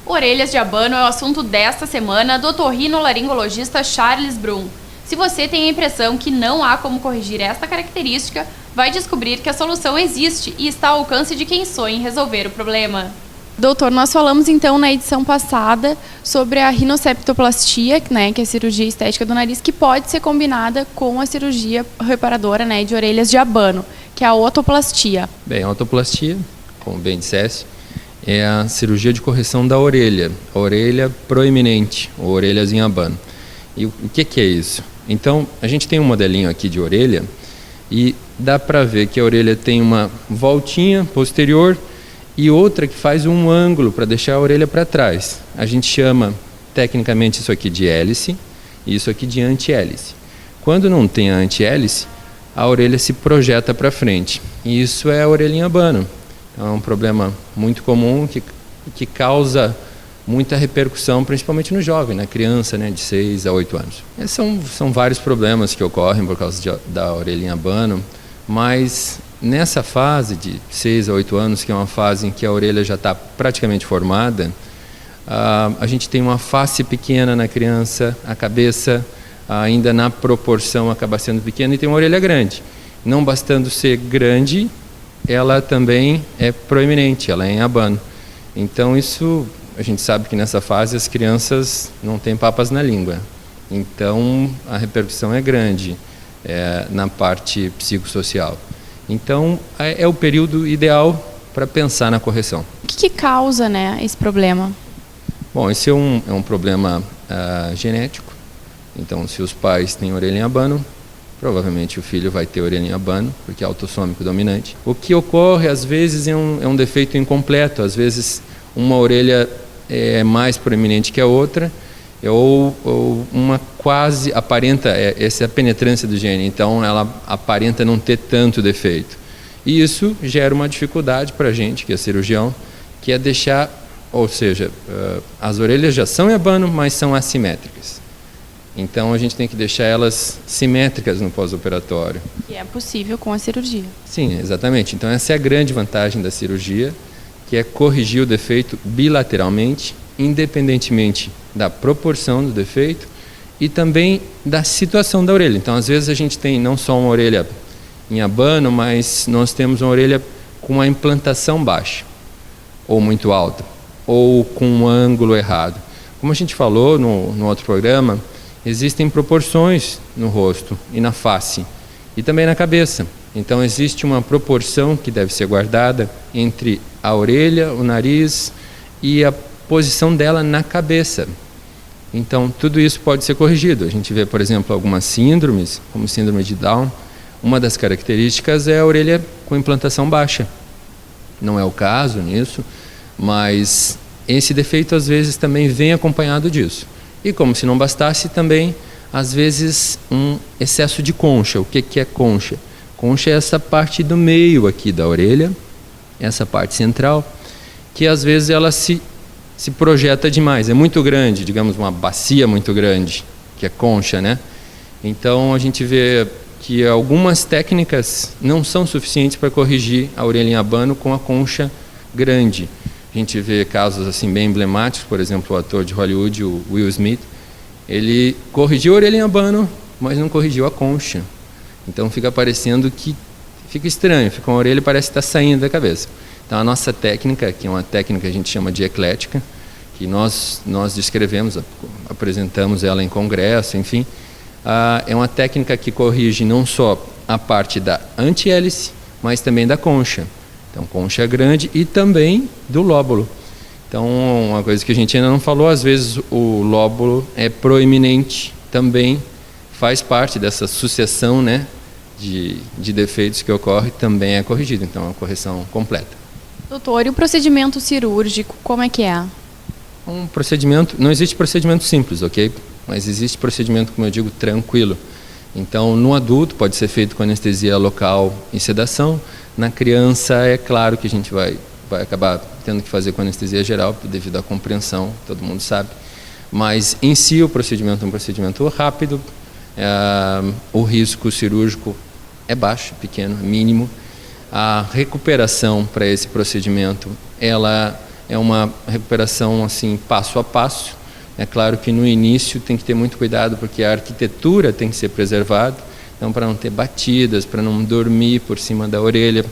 Orelhas de abano é o assunto desta semana do otorrinolaringologista Charles Brum. Se você tem a impressão que não há como corrigir esta característica, vai descobrir que a solução existe e está ao alcance de quem sonha em resolver o problema. Doutor, nós falamos então na edição passada sobre a rinoceptoplastia, que é a cirurgia estética do nariz, que pode ser combinada com a cirurgia reparadora, de orelhas de abano, que é a otoplastia. Bem, a otoplastia, como bem disseste, é a cirurgia de correção da orelha, a orelha proeminente, ou orelhas em abano. E o que é isso? Então, a gente tem um modelinho aqui de orelha e dá para ver que a orelha tem uma voltinha posterior e outra que faz um ângulo para deixar a orelha para trás. A gente chama tecnicamente isso aqui de hélice e isso aqui de anti-hélice. Quando não tem a anti-hélice, a orelha se projeta para frente. E isso é a orelha em abano. É um problema muito comum que causa muita repercussão, principalmente no jovem, na criança, de 6 a 8 anos. São vários problemas que ocorrem por causa da orelha em abano, mas nessa fase de 6 a 8 anos, que é uma fase em que a orelha já está praticamente formada, a gente tem uma face pequena na criança, a cabeça ainda na proporção acaba sendo pequena e tem uma orelha grande. Não bastando ser grande, ela também é proeminente, ela é em abano. Então isso, a gente sabe que nessa fase as crianças não têm papas na língua. Então a repercussão é grande na parte psicossocial. Então é o período ideal para pensar na correção. O que causa esse problema? Bom, esse é um problema genético. Então se os pais têm orelha em abano, provavelmente o filho vai ter orelha em abano, porque é autossômico dominante. O que ocorre, às vezes, é um defeito incompleto. Às vezes, uma orelha é mais proeminente que a outra, ou uma quase aparenta, essa é a penetrância do gene, então ela aparenta não ter tanto defeito. E isso gera uma dificuldade para a gente, que é cirurgião, que é deixar, ou seja, as orelhas já são em abano, mas são assimétricas. Então a gente tem que deixar elas simétricas no pós-operatório. E é possível com a cirurgia. Sim, exatamente. Então essa é a grande vantagem da cirurgia, que é corrigir o defeito bilateralmente, independentemente da proporção do defeito e também da situação da orelha. Então às vezes a gente tem não só uma orelha em abano, mas nós temos uma orelha com uma implantação baixa, ou muito alta, ou com um ângulo errado. Como a gente falou no outro programa, existem proporções no rosto e na face e também na cabeça. Então existe uma proporção que deve ser guardada entre a orelha, o nariz e a posição dela na cabeça. Então tudo isso pode ser corrigido. A gente vê, por exemplo, algumas síndromes, como síndrome de Down. Uma das características é a orelha com implantação baixa. Não é o caso nisso, mas esse defeito às vezes também vem acompanhado disso. E como se não bastasse também, às vezes, um excesso de concha. O que é concha? Concha é essa parte do meio aqui da orelha, essa parte central, que às vezes ela se projeta demais. É muito grande, digamos uma bacia muito grande, que é concha, Então a gente vê que algumas técnicas não são suficientes para corrigir a orelha em abano com a concha grande. A gente vê casos assim bem emblemáticos, por exemplo, o ator de Hollywood, o Will Smith, ele corrigiu a orelha em abano, mas não corrigiu a concha. Então fica parecendo que fica estranho, fica uma orelha e parece que está saindo da cabeça. Então a nossa técnica, que é uma técnica que a gente chama de eclética, que nós descrevemos, apresentamos ela em congresso, enfim, é uma técnica que corrige não só a parte da anti-hélice, mas também da concha. Então, concha grande e também do lóbulo. Então, uma coisa que a gente ainda não falou, às vezes o lóbulo é proeminente, também faz parte dessa sucessão de defeitos que ocorre, também é corrigido. Então, é uma correção completa. Doutor, e o procedimento cirúrgico, como é que é? Um procedimento, não existe procedimento simples, ok? Mas existe procedimento, como eu digo, tranquilo. Então, no adulto pode ser feito com anestesia local e sedação. Na criança, é claro que a gente vai acabar tendo que fazer com anestesia geral, devido à compreensão, todo mundo sabe. Mas, em si, o procedimento é um procedimento rápido, o risco cirúrgico é baixo, pequeno, mínimo. A recuperação para esse procedimento, ela É uma recuperação assim passo a passo. É claro que no início tem que ter muito cuidado, porque a arquitetura tem que ser preservada, então para não ter batidas, para não dormir por cima da orelha,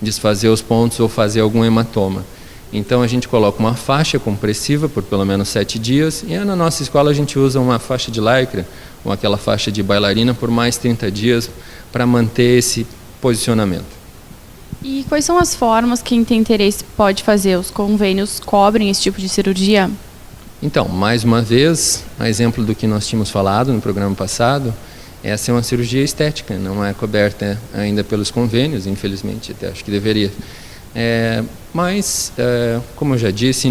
desfazer os pontos ou fazer algum hematoma. Então a gente coloca uma faixa compressiva por pelo menos 7 dias, e na nossa escola a gente usa uma faixa de lycra, ou aquela faixa de bailarina, por mais 30 dias, para manter esse posicionamento. E quais são as formas que quem tem interesse pode fazer? Os convênios cobrem esse tipo de cirurgia? Então, mais uma vez, a exemplo do que nós tínhamos falado no programa passado, essa é uma cirurgia estética, não é coberta ainda pelos convênios, infelizmente, até acho que deveria. Mas, como eu já disse,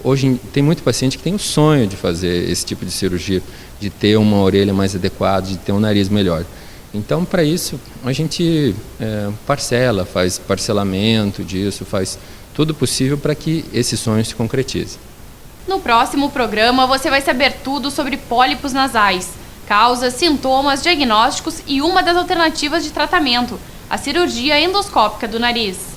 hoje tem muito paciente que tem o sonho de fazer esse tipo de cirurgia, de ter uma orelha mais adequada, de ter um nariz melhor. Então, para isso, a gente parcela, faz parcelamento disso, faz tudo possível para que esse sonho se concretize. No próximo programa, você vai saber tudo sobre pólipos nasais, causas, sintomas, diagnósticos e uma das alternativas de tratamento, a cirurgia endoscópica do nariz.